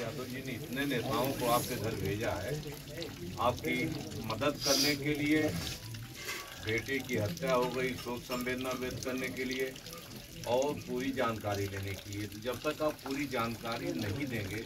यादव जी ने इतने नेताओं को आपके घर भेजा है आपकी मदद करने के लिए, बेटे की हत्या हो गई शोक संवेदना व्यक्त करने के लिए और पूरी जानकारी लेने के लिए। तो जब तक आप पूरी जानकारी नहीं देंगे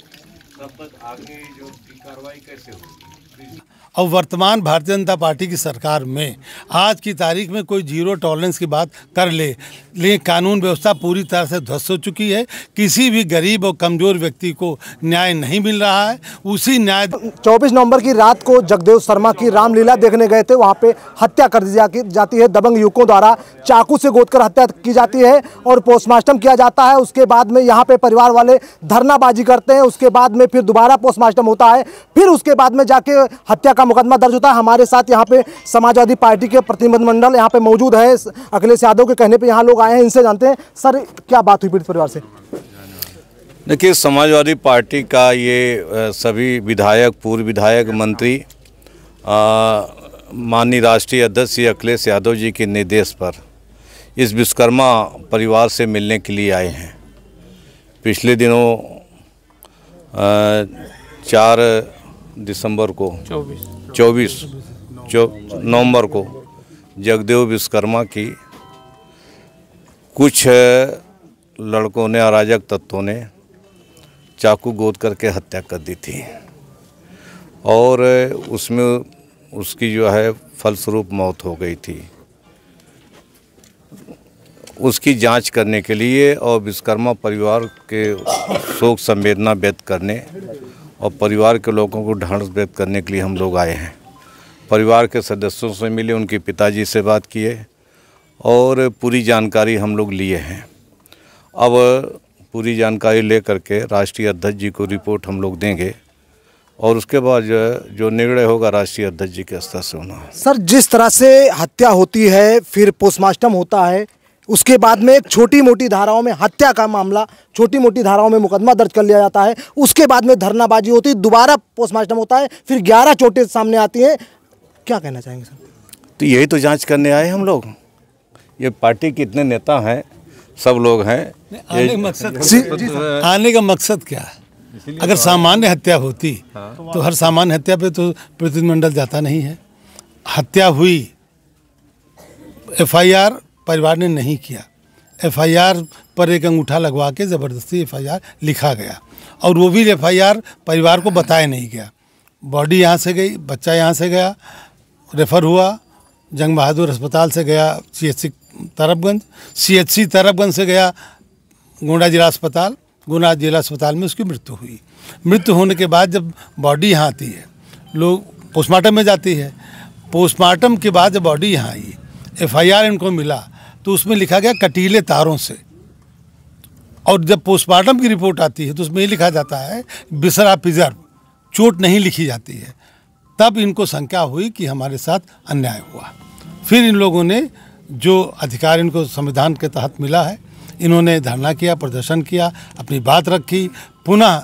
तब तक आगे जो की कार्रवाई कैसे होगी। और वर्तमान भारतीय जनता पार्टी की सरकार में आज की तारीख में कोई जीरो टॉलरेंस की बात कर लेकिन कानून व्यवस्था पूरी तरह से ध्वस्त हो चुकी है। किसी भी गरीब और कमज़ोर व्यक्ति को न्याय नहीं मिल रहा है। उसी न्याय 24 नवंबर की रात को जगदेव शर्मा की रामलीला देखने गए थे, वहां पे हत्या कर दी जाती है। दबंग युवकों द्वारा चाकू से गोदकर हत्या की जाती है और पोस्टमार्टम किया जाता है। उसके बाद में यहाँ पे परिवार वाले धरनाबाजी करते हैं। उसके बाद में फिर दोबारा पोस्टमार्टम होता है, फिर उसके बाद में जाके हत्या का मुकदमा दर्ज होता है। हमारे साथ यहाँ पे समाजवादी पार्टी के प्रतिनिधिमंडल यहाँ पे मौजूद है। अखिलेश यादव के कहने पे यहाँ लोग आए हैं, इनसे जानते हैं सर क्या बात हुई पीड़ित परिवार से। देखिए, समाजवादी पार्टी का ये सभी विधायक, पूर्व विधायक, मंत्री माननीय राष्ट्रीय अध्यक्ष श्री अखिलेश यादव जी के निर्देश पर इस विश्वकर्मा परिवार से मिलने के लिए आए हैं। पिछले दिनों 4 दिसंबर को 24 नवंबर को जगदेव विश्वकर्मा की कुछ लड़कों ने, अराजक तत्वों ने चाकू गोद करके हत्या कर दी थी और उसमें उसकी जो है फलस्वरूप मौत हो गई थी। उसकी जांच करने के लिए और विश्वकर्मा परिवार के शोक संवेदना व्यक्त करने और परिवार के लोगों को ढांढस व्यक्त करने के लिए हम लोग आए हैं। परिवार के सदस्यों से मिले, उनके पिताजी से बात किए और पूरी जानकारी हम लोग लिए हैं। अब पूरी जानकारी ले करके राष्ट्रीय अध्यक्ष जी को रिपोर्ट हम लोग देंगे और उसके बाद जो निर्णय होगा राष्ट्रीय अध्यक्ष जी के स्तर से होना है। सर, जिस तरह से हत्या होती है, फिर पोस्टमार्टम होता है, उसके बाद में छोटी मोटी धाराओं में हत्या का मामला, छोटी मोटी धाराओं में मुकदमा दर्ज कर लिया जाता है। उसके बाद में धरनाबाजी होती है, दोबारा पोस्टमार्टम होता है, फिर 11 चोटें सामने आती हैं। क्या कहना चाहेंगे सर? तो यही तो जांच करने आए हम लोग। ये पार्टी के इतने नेता हैं, सब लोग हैं। आने का मकसद क्या है? अगर सामान्य हत्या होती तो हर सामान्य हत्या पे तो प्रतिनिधिमंडल जाता नहीं है। हत्या हुई, FIR परिवार ने नहीं किया। FIR पर एक अंगूठा लगवा के ज़बरदस्ती FIR लिखा गया और वो भी FIR परिवार को बताया नहीं गया। बॉडी यहाँ से गई, बच्चा यहाँ से गया, रेफ़र हुआ, जंग बहादुर अस्पताल से गया CHC तरफगंज, CHC तरफगंज से गया गोंडा जिला अस्पताल। गोंडा जिला अस्पताल में उसकी मृत्यु हुई। मृत्यु होने के बाद जब बॉडी यहाँ आती है, लोग पोस्टमार्टम में जाती है। पोस्टमार्टम के बाद जब बॉडी यहाँ आई, FIR इनको मिला तो उसमें लिखा गया कटीले तारों से। और जब पोस्टमार्टम की रिपोर्ट आती है तो उसमें ये लिखा जाता है बिसरा पिजर, चोट नहीं लिखी जाती है। तब इनको शंका हुई कि हमारे साथ अन्याय हुआ। फिर इन लोगों ने जो अधिकार इनको संविधान के तहत मिला है, इन्होंने धरना किया, प्रदर्शन किया, अपनी बात रखी। पुनः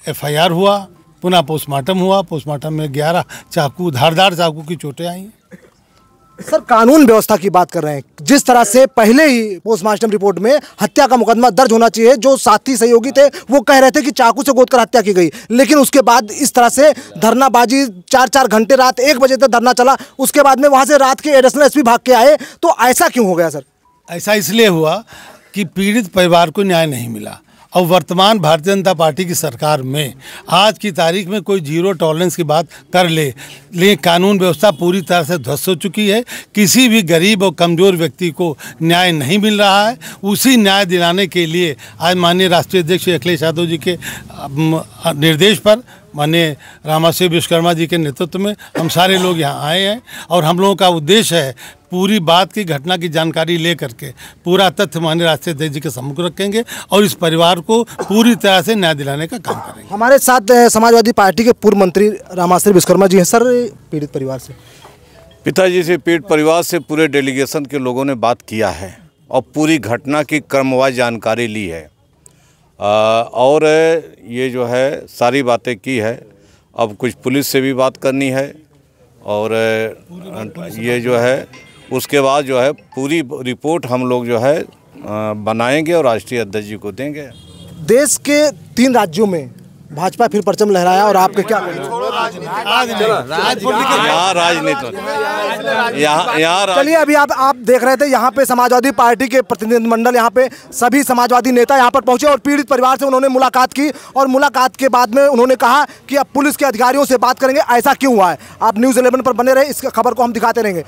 FIR हुआ, पुनः पोस्टमार्टम हुआ। पोस्टमार्टम में 11 चाकू, धारदार चाकू की चोटें आई। सर, कानून व्यवस्था की बात कर रहे हैं। जिस तरह से पहले ही पोस्टमार्टम रिपोर्ट में हत्या का मुकदमा दर्ज होना चाहिए, जो साथी सहयोगी थे वो कह रहे थे कि चाकू से गोदकर हत्या की गई, लेकिन उसके बाद इस तरह से धरनाबाजी 4-4 घंटे, रात 1 बजे तक धरना चला। उसके बाद में वहां से रात के एडिशनल SP भाग के आए। तो ऐसा क्यों हो गया सर? ऐसा इसलिए हुआ कि पीड़ित परिवार को न्याय नहीं मिला। और वर्तमान भारतीय जनता पार्टी की सरकार में आज की तारीख में कोई जीरो टॉलरेंस की बात कर लेकिन कानून व्यवस्था पूरी तरह से ध्वस्त हो चुकी है। किसी भी गरीब और कमज़ोर व्यक्ति को न्याय नहीं मिल रहा है। उसी न्याय दिलाने के लिए आज माननीय राष्ट्रीय अध्यक्ष अखिलेश यादव जी के निर्देश पर, माननीय रामाश्री विश्वकर्मा जी के नेतृत्व में हम सारे लोग यहाँ आए हैं और हम लोगों का उद्देश्य है पूरी बात की, घटना की जानकारी ले करके पूरा तथ्य माननीय राष्ट्रीय अध्यक्ष जी के सम्मुख रखेंगे और इस परिवार को पूरी तरह से न्याय दिलाने का काम करेंगे। हमारे साथ समाजवादी पार्टी के पूर्व मंत्री रामाश्री विश्वकर्मा जी हैं। सर, पीड़ित परिवार से, पिताजी से, पीड़ित परिवार से पूरे डेलीगेशन के लोगों ने बात किया है और पूरी घटना की क्रमवार जानकारी ली है और ये जो है सारी बातें की है। अब कुछ पुलिस से भी बात करनी है और ये जो है उसके बाद जो है पूरी रिपोर्ट हम लोग जो है बनाएंगे और राष्ट्रीय अध्यक्ष जी को देंगे। देश के 3 राज्यों में भाजपा फिर परचम लहराया और आपके क्या यहाँ राजनीति यहाँ चलिए, अभी आप देख रहे थे यहाँ पे समाजवादी पार्टी के प्रतिनिधिमंडल, यहाँ पे सभी समाजवादी नेता यहाँ पर पहुंचे और पीड़ित परिवार से उन्होंने मुलाकात की और मुलाकात के बाद में उन्होंने कहा कि अब पुलिस के अधिकारियों से बात करेंगे, ऐसा क्यों हुआ है। आप न्यूज़ 11 पर बने रहे, इस खबर को हम दिखाते रहेंगे।